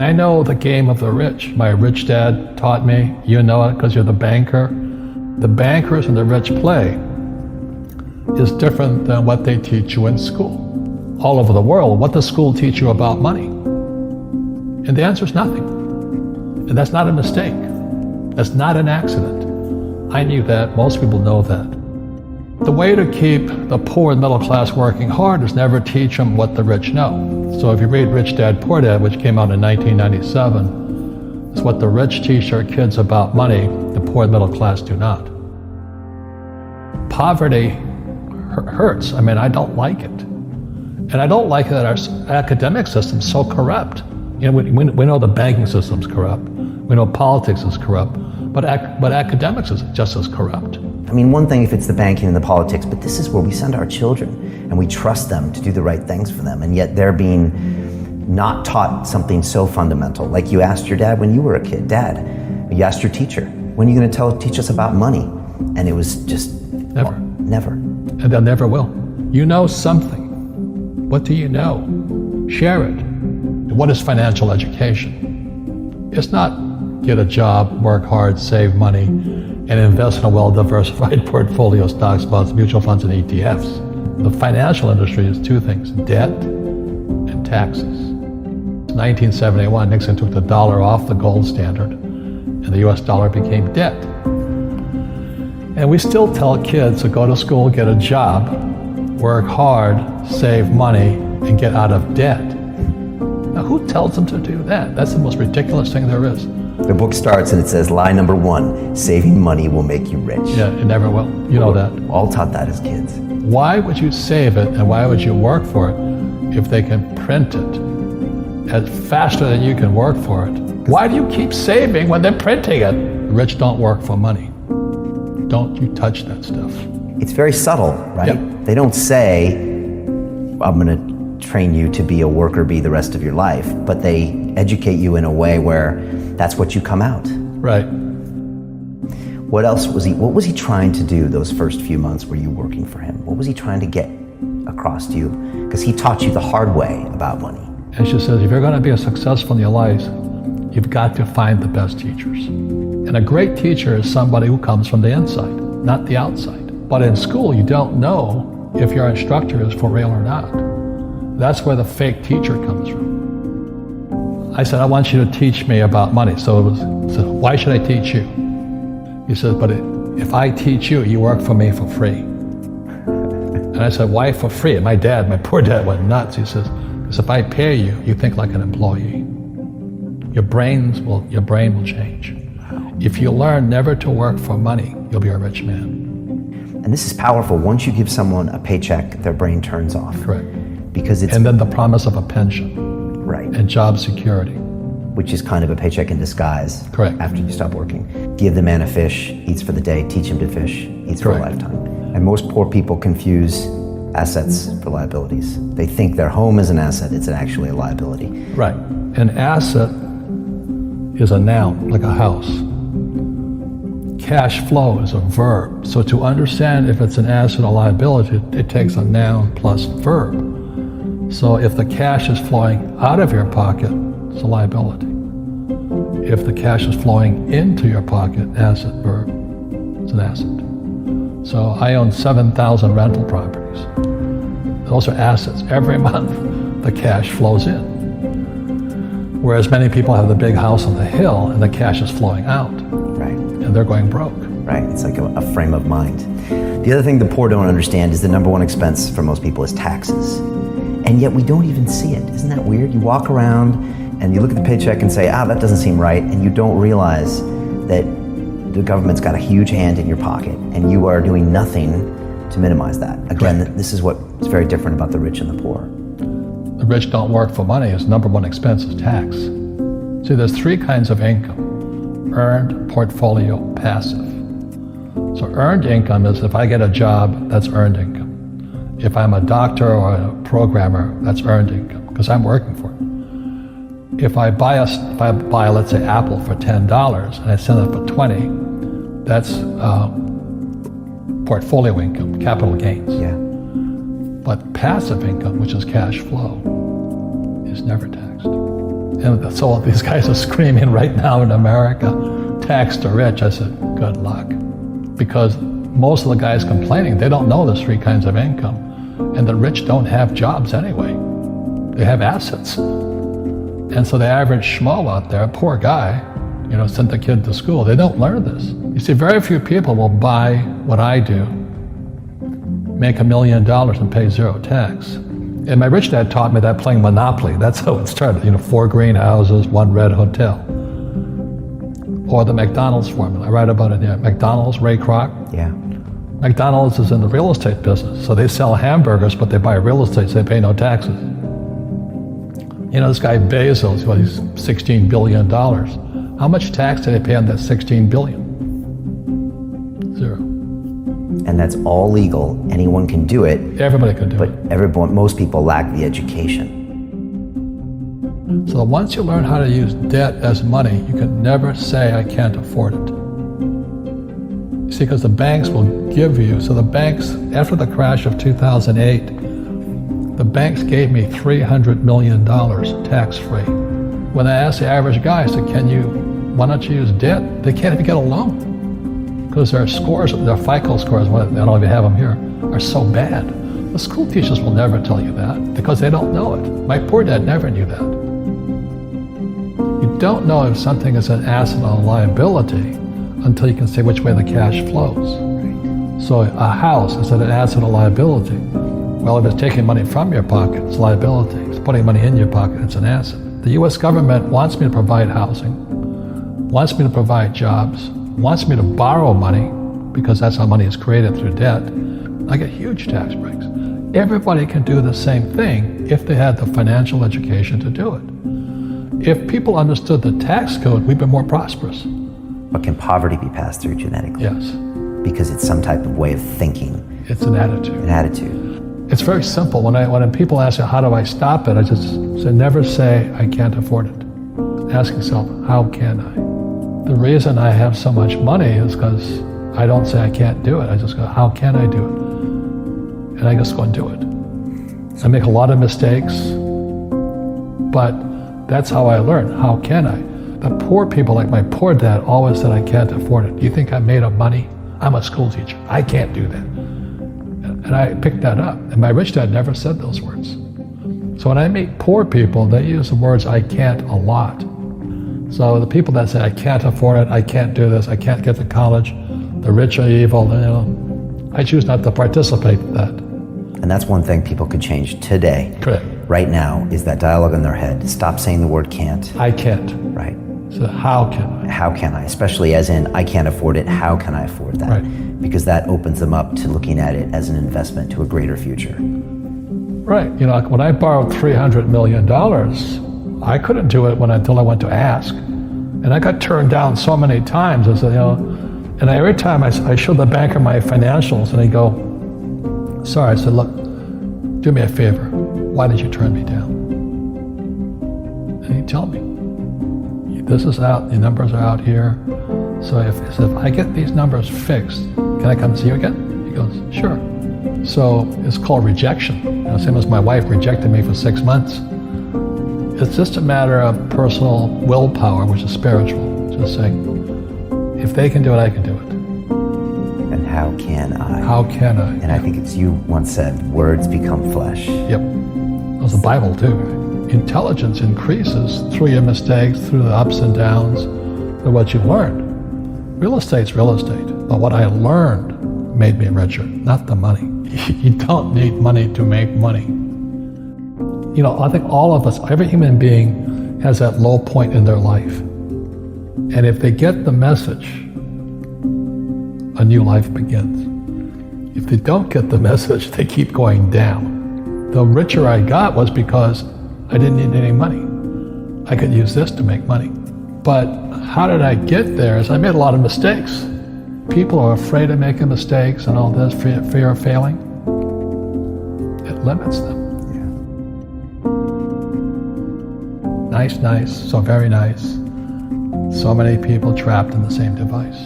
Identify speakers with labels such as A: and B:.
A: I know the game of the rich. My rich dad taught me. You know it because you're the banker. The bankers and the rich play is different than what they teach you in school. All over the world, what does school teach you about money? And the answer is nothing. And that's not a mistake. That's not an accident. I knew that. Most people know that. The way to keep the poor and middle class working hard is never teach them what the rich know. So if you read Rich Dad, Poor Dad, which came out in 1997, it's what the rich teach their kids about money, the poor and middle class do not. Poverty hurts. I mean, I don't like it. And I don't like that our academic system's so corrupt. You know, we know the banking system's corrupt. We know politics is corrupt. But academics is just as corrupt.
B: I mean, one thing if it's the banking and the politics, but this is where we send our children and we trust them to do the right things for them, and yet they're being not taught something so fundamental. Like you asked your dad when you were a kid, Dad, you asked your teacher, when are you going to teach us about money? And it was just
A: never.
B: Well, never.
A: And they'll never will. You know something. What do you know? Share it. What is financial education? It's not get a job, work hard, save money, and invest in a well-diversified portfolio of stocks, bonds, mutual funds, and ETFs. The financial industry is two things, debt and taxes. In 1971, Nixon took the dollar off the gold standard, and the US dollar became debt. And we still tell kids to go to school, get a job, work hard, save money, and get out of debt. Now, who tells them to do that? That's the most ridiculous thing there is.
B: The book starts and it says, lie number 1, saving money will make you rich.
A: Yeah, it never will. You know that.
B: All taught that as kids.
A: Why would you save it and why would you work for it if they can print it faster than you can work for it? Why do you keep saving when they're printing it? The rich don't work for money. Don't you touch that stuff.
B: It's very subtle, right?
A: Yep.
B: They don't say, I'm going to train you to be a worker bee the rest of your life, but they educate you in a way where that's what you come out.
A: Right.
B: What else was what was he trying to do those first few months were you working for him? What was he trying to get across to you? Because he taught you the hard way about money.
A: And she says, if you're going to be successful in your life, you've got to find the best teachers. And a great teacher is somebody who comes from the inside, not the outside. But in school, you don't know if your instructor is for real or not. That's where the fake teacher comes from. I said, I want you to teach me about money. So so why should I teach you? He said, but if I teach you, you work for me for free. And I said, why for free? And my poor dad went nuts. He says, because if I pay you, you think like an employee. Your brain will change. If you learn never to work for money, you'll be a rich man.
B: And this is powerful. Once you give someone a paycheck, their brain turns off.
A: Correct.
B: Because it's...
A: And then the promise of a pension.
B: Right.
A: And job security.
B: Which is kind of a paycheck in disguise.
A: Correct.
B: After you stop working. Give the man a fish, eats for the day, teach him to fish, eats for a lifetime. And most poor people confuse assets for liabilities. They think their home is an asset, it's actually a liability.
A: Right. An asset is a noun, like a house. Cash flow is a verb. So to understand if it's an asset or liability, it takes a noun plus verb. So if the cash is flowing out of your pocket, it's a liability. If the cash is flowing into your pocket, asset, verb, it's an asset. So I own 7,000 rental properties. Those are assets. Every month, the cash flows in. Whereas many people have the big house on the hill and the cash is flowing out.
B: Right.
A: And they're going broke.
B: Right, it's like a frame of mind. The other thing the poor don't understand is the number 1 expense for most people is taxes. And yet we don't even see it. Isn't that weird? You walk around and you look at the paycheck and say, that doesn't seem right, and you don't realize that the government's got a huge hand in your pocket and you are doing nothing to minimize that. Again, correct. This is what's very different about the rich and the poor.
A: The rich don't work for money. His number 1 expense is tax. See, there's 3 kinds of income: earned, portfolio, passive. So earned income is if I get a job, that's earned income. If I'm a doctor or a programmer, that's earned income because I'm working for it. If I buy, let's say, Apple for $10 and I sell it for $20, that's portfolio income, capital gains.
B: Yeah.
A: But passive income, which is cash flow, is never taxed. And so these guys are screaming right now in America, tax the rich. I said, good luck. Because most of the guys complaining, they don't know there's three kinds of income. And the rich don't have jobs anyway. They have assets. And so the average schmo out there, poor guy, sent the kid to school. They don't learn this. You see, very few people will buy what I do, make $1 million and pay zero tax. And my rich dad taught me that playing Monopoly. That's how it started. 4 greenhouses, 1 red hotel. Or the McDonald's formula. I write about it here. McDonald's, Ray Kroc.
B: Yeah.
A: McDonald's is in the real estate business. So they sell hamburgers, but they buy real estate, so they pay no taxes. This guy Bezos, he's $16 billion. How much tax did they pay on that $16 billion? Zero.
B: And that's all legal. Anyone can do it.
A: Everybody can do it.
B: But most people lack the education.
A: So once you learn how to use debt as money, you can never say, I can't afford it. You see, because the banks will give you, so the banks, after the crash of 2008, the banks gave me $300 million tax-free. When I asked the average guy, I said, why don't you use debt? They can't even get a loan. Because their scores, their FICO scores, I don't even have them here, are so bad. The school teachers will never tell you that because they don't know it. My poor dad never knew that. You don't know if something is an asset or a liability until you can say which way the cash flows. So a house, is it an asset or liability? Well, if it's taking money from your pocket, it's liability. If it's putting money in your pocket, it's an asset. The US government wants me to provide housing, wants me to provide jobs, wants me to borrow money because that's how money is created through debt. I get huge tax breaks. Everybody can do the same thing if they had the financial education to do it. If people understood the tax code, we'd be more prosperous.
B: But can poverty be passed through genetically?
A: Yes.
B: Because it's some type of way of thinking.
A: It's an attitude.
B: An attitude.
A: It's very simple. When people ask me, how do I stop it? I just say, never say, I can't afford it. Ask yourself, how can I? The reason I have so much money is because I don't say I can't do it. I just go, how can I do it? And I just go and do it. I make a lot of mistakes, but that's how I learn. How can I? The poor people, like my poor dad, always said I can't afford it. Do you think I'm made of money? I'm a school teacher. I can't do that. And I picked that up. And my rich dad never said those words. So when I meet poor people, they use the words I can't a lot. So the people that say, I can't afford it, I can't do this, I can't get to college, the rich are evil, I choose not to participate in that.
B: And that's one thing people could change today.
A: Correct.
B: Right now, is that dialogue in their head. Stop saying the word can't.
A: I can't.
B: Right.
A: So how can I?
B: How can I? Especially as in, I can't afford it, how can I afford that?
A: Right.
B: Because that opens them up to looking at it as an investment to a greater future.
A: Right. When I borrowed $300 million, I couldn't do it until I went to ask. And I got turned down so many times. I said, and every time I showed the banker my financials and he'd go, sorry. I said, look, do me a favor. Why did you turn me down? And he'd tell me, this is out, the numbers are out here. So if I get these numbers fixed, can I come see you again? He goes, sure. So it's called rejection. Same as my wife rejected me for 6 months. It's just a matter of personal willpower, which is spiritual. Just saying, if they can do it, I can do it.
B: And how can I?
A: How can I?
B: And I think it's you once said, words become flesh.
A: Yep. That was the Bible too. Intelligence increases through your mistakes, through the ups and downs, through what you learned. Real estate's real estate, but what I learned made me richer, not the money. You don't need money to make money. I think all of us, every human being has that low point in their life. And if they get the message, a new life begins. If they don't get the message, they keep going down. The richer I got was because I didn't need any money. I could use this to make money. But how did I get there? Is I made a lot of mistakes. People are afraid of making mistakes and all this, fear of failing. It limits them. Nice, so very nice. So many people trapped in the same device.